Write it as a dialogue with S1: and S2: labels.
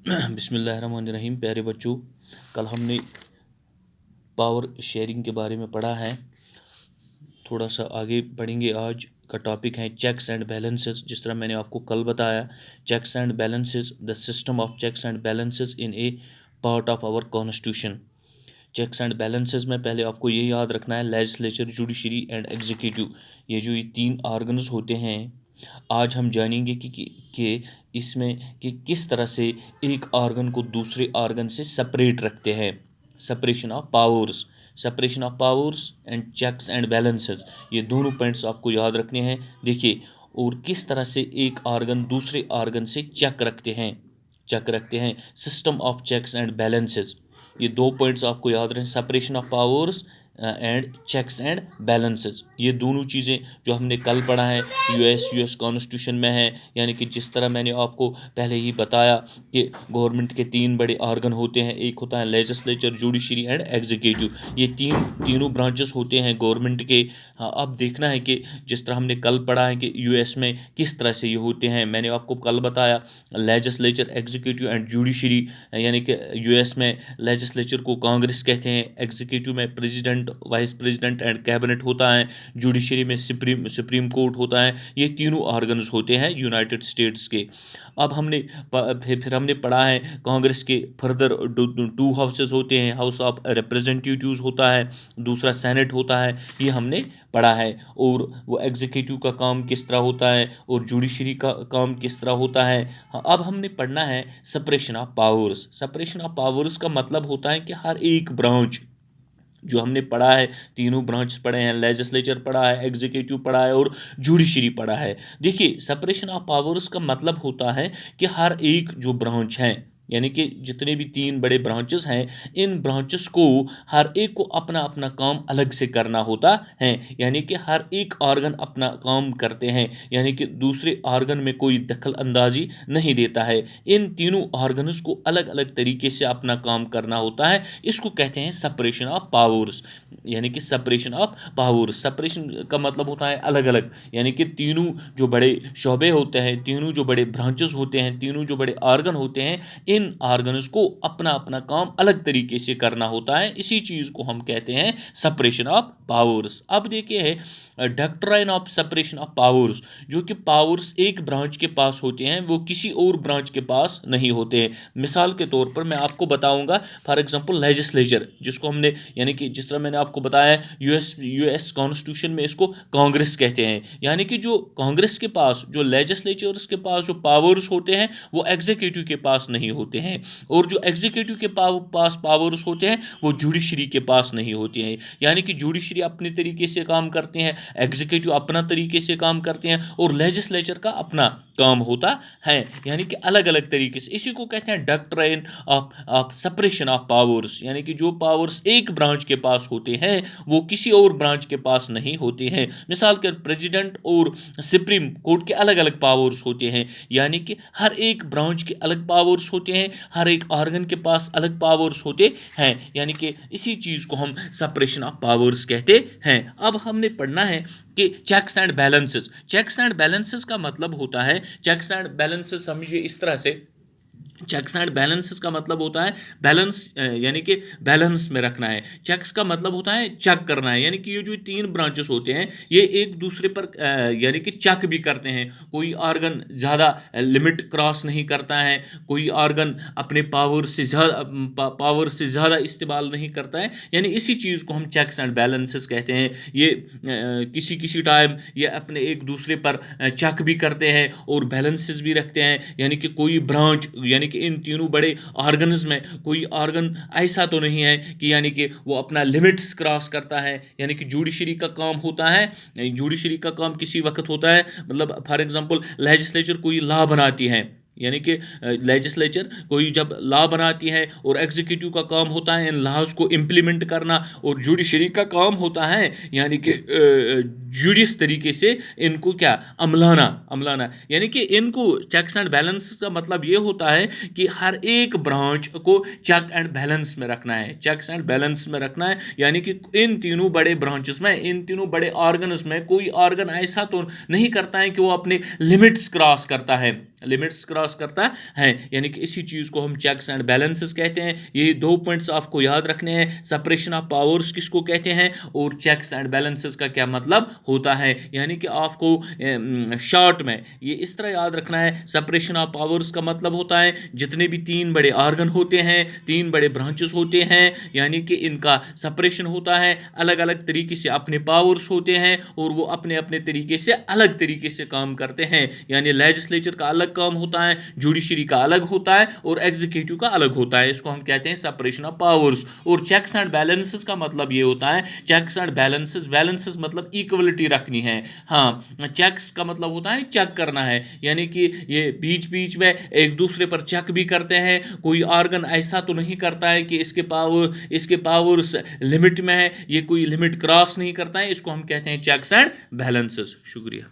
S1: बिस्मिल्लाहिर्रहमानिर्रहीम। प्यारे बच्चों, कल हमने पावर शेयरिंग के बारे में पढ़ा है। थोड़ा सा आगे पढ़ेंगे। आज का टॉपिक है चेक्स एंड बैलेंसेस। जिस तरह मैंने आपको कल बताया, checks and balances, the system of checks and balances in a part of our constitution. Checks and balances में पहले आपको ये याद रखना है, लेजिस्लेचर, जुडिशरी एंड एग्जीक्यूटिव, ये तीन ऑर्गन्स होते हैं। आज हम जानेंगे कि इसमें कि किस तरह से एक ऑर्गन को दूसरे ऑर्गन से सेपरेट रखते हैं। Separation of powers and checks and balances, ये दोनों पॉइंट्स आपको याद रखने हैं। देखिए, और किस तरह से एक ऑर्गन दूसरे ऑर्गन से चेक रखते हैं। System of checks and balances, ये दो पॉइंट्स आपको याद रखें, separation of powers and checks and balances. ये दोनों चीज़ें जो हमने कल पढ़ा है यूएस कॉन्स्टिट्यूशन में है। यानी कि जिस तरह मैंने आपको पहले ही बताया कि गवर्नमेंट के तीन बड़े ऑर्गन होते हैं। एक होता है लेजिस्लेचर, जुडिशरी एंड एग्जीक्यूटिव। ये तीनों ब्रांचेस होते हैं गवर्नमेंट के। हाँ, अब देखना है कि जिस तरह हमने कल पढ़ा है कि यूएस में किस तरह से ये होते हैं। मैंने आपको कल बताया लेजिस्लेचर, एग्जीक्यूटिव एंड जुडिशरी। यानी कि यूएस में लेजिस्लेचर को कांग्रेस कहते हैं, एग्जीक्यूटिव में president, vice president and cabinet होता है, जुडिशरी में सुप्रीम कोर्ट होता है। ये तीनों ऑर्गन्स होते हैं यूनाइटेड स्टेट्स के। अब हमने फिर हमने पढ़ा है कांग्रेस के फर्दर टू हाउसेस होते हैं, हाउस ऑफ रिप्रेजेंटेटिव्स होता है, दूसरा सेनेट होता है। ये हमने पढ़ा है। और वो एग्जीक्यूटिव का काम किस तरह होता है और जुडिशरी का काम किस तरह होता है। अब हमने पढ़ना है separation of powers. Separation of powers का मतलब होता है कि हर एक ब्रांच जो हमने पढ़ा है, तीनों ब्रांच पढ़े हैं, लेजिस्लेचर पढ़ा है, एग्जीक्यूटिव पढ़ा है और जुडिशरी पढ़ा है। देखिए, सेपरेशन ऑफ पावर्स का मतलब होता है कि हर एक जो ब्रांच है, यानी कि जितने भी तीन बड़े ब्रांचेस हैं, इन ब्रांचेस को हर एक को अपना अपना काम अलग से करना होता है। यानी कि हर एक ऑर्गन अपना काम करते हैं, यानी कि दूसरे ऑर्गन में कोई दखल अंदाजी नहीं देता है। इन तीनों ऑर्गन्स को अलग अलग तरीके से अपना काम करना होता है। इसको कहते हैं सेपरेशन ऑफ पावर्स। यानी कि सेपरेशन ऑफ पावर्स, सेपरेशन का मतलब होता है अलग अलग। यानी कि तीनों जो बड़े शोबे होते हैं, तीनों जो बड़े ब्रांचेस होते हैं, तीनों जो बड़े ऑर्गन होते हैं, इन ऑर्गन्स को अपना अपना काम अलग तरीके से करना होता है। इसी चीज़ को हम कहते हैं सेपरेशन ऑफ पावर्स। अब देखिए, doctrine of separation of powers, जो कि पावर्स एक ब्रांच के पास होते हैं वो किसी और ब्रांच के पास नहीं होते हैं। मिसाल के तौर पर मैं आपको बताऊंगा, फॉर एग्जांपल लेजिस्लेचर, जिसको हमने, यानी कि जिस तरह मैंने आपको बताया यूएस कॉन्स्टिट्यूशन में इसको कांग्रेस कहते हैं। यानी कि जो कांग्रेस के पास, जो लेजिस्लेचर्स के पास जो पावर्स होते हैं, वो एग्जीक्यूटिव के पास नहीं होते हैं। और जो एग्जीक्यूटिव के पास पावर्स होते हैं, वो जुडिशरी के पास नहीं होते हैं। यानी कि जुडिशरी अपने तरीके से काम करते हैं, एग्जीक्यूटिव अपना तरीके से काम करते हैं और लेजिस्लेचर का अपना काम होता है। यानी कि अलग अलग तरीके से। इसी को कहते हैं doctrine of separation of powers. यानी कि जो पावर्स एक ब्रांच के पास होते हैं वो किसी और ब्रांच के पास नहीं होते हैं। मिसाल के प्रेसिडेंट और सुप्रीम कोर्ट के अलग अलग पावर्स होते हैं। यानी कि हर एक ब्रांच के अलग पावर्स होते हैं, हर एक ऑर्गन के पास अलग पावर्स होते हैं। यानी कि इसी चीज़ को हम सेपरेशन ऑफ पावर्स कहते हैं। अब हमने पढ़ना है कि checks and balances. Checks and balances का मतलब होता है, चेक्स एंड बैलेंसेस समझिए इस तरह से, चेक्स एंड बैलेंसेस का मतलब होता है बैलेंस, यानी कि बैलेंस में रखना है। चेक्स का मतलब होता है चेक करना है। यानी कि ये जो तीन ब्रांचेस होते हैं, ये एक दूसरे पर यानी कि चेक भी करते हैं। कोई ऑर्गन ज़्यादा लिमिट क्रॉस नहीं करता है, कोई ऑर्गन अपने पावर से ज़्यादा इस्तेमाल नहीं करता है। यानी इसी चीज़ को हम चेक्स एंड बैलेंसेस कहते हैं। ये किसी किसी टाइम ये अपने एक दूसरे पर चेक भी करते हैं और बैलेंसेस भी रखते हैं। यानी कि कोई ब्रांच, यानी कि इन तीनों बड़े ऑर्गन्स में कोई ऑर्गन ऐसा तो नहीं है कि यानी कि वो अपना लिमिट्स क्रॉस करता है। यानी कि जुडिशरी का काम होता है, जुडिशरी का काम किसी वक्त होता है, मतलब फॉर एग्जांपल लेजिस्लेचर कोई लॉ बनाती है, यानी कि लेजिस्लेचर कोई जब लॉ बनाती है, और एग्जीक्यूटिव का काम होता है इन लॉज को इम्प्लीमेंट करना, और जुडिशरी का काम होता है यानी कि जुडिस तरीके से इनको क्या अमलाना। यानी कि इनको चेक्स एंड बैलेंस का मतलब ये होता है कि हर एक ब्रांच को चेक एंड बैलेंस में रखना है, चेक्स एंड बैलेंस में रखना है। यानी कि इन तीनों बड़े ब्रांचेस में, इन तीनों बड़े ऑर्गन्स में कोई ऑर्गन ऐसा तो नहीं करता है कि वो अपने लिमिट्स क्रॉस करता है। लिमिट्स क्रॉस क्रॉस करता है, यानी कि इसी चीज़ को हम चेक्स एंड बैलेंसेस कहते हैं। ये 2 पॉइंट्स आपको याद रखने हैं। सेपरेशन ऑफ पावर्स किसको कहते हैं और चेक्स एंड बैलेंसेस का क्या मतलब होता है, यानी कि आपको शॉर्ट में ये इस तरह याद रखना है। सेपरेशन ऑफ पावर्स का मतलब होता है जितने भी 3 बड़े ऑर्गन होते हैं, 3 बड़े ब्रांचेस होते हैं, यानी कि इनका सेपरेशन होता है, अलग अलग तरीके से अपने पावर्स होते हैं और वो अपने अपने तरीके से अलग तरीके से काम करते हैं। यानी लेजिस्लेचर का अलग काम होता है, जुडिशरी का अलग होता है और एग्जीक्यूटिव का अलग होता है। इसको हम कहते हैं सेपरेशन ऑफ पावर्स। और चेक्स एंड बैलेंसेस का मतलब ये होता है, चेक्स एंड बैलेंसेस, बैलेंसेस मतलब इक्वलिटी रखनी है। हाँ, चेक्स का मतलब होता है चेक करना है, यानी कि ये बीच बीच में एक दूसरे पर चेक भी करते हैं। कोई ऑर्गन ऐसा तो नहीं करता है कि इसके पावर्स लिमिट में है, ये कोई लिमिट क्रॉस नहीं करता है। इसको हम कहते हैं चेक्स एंड बैलेंसेस। शुक्रिया।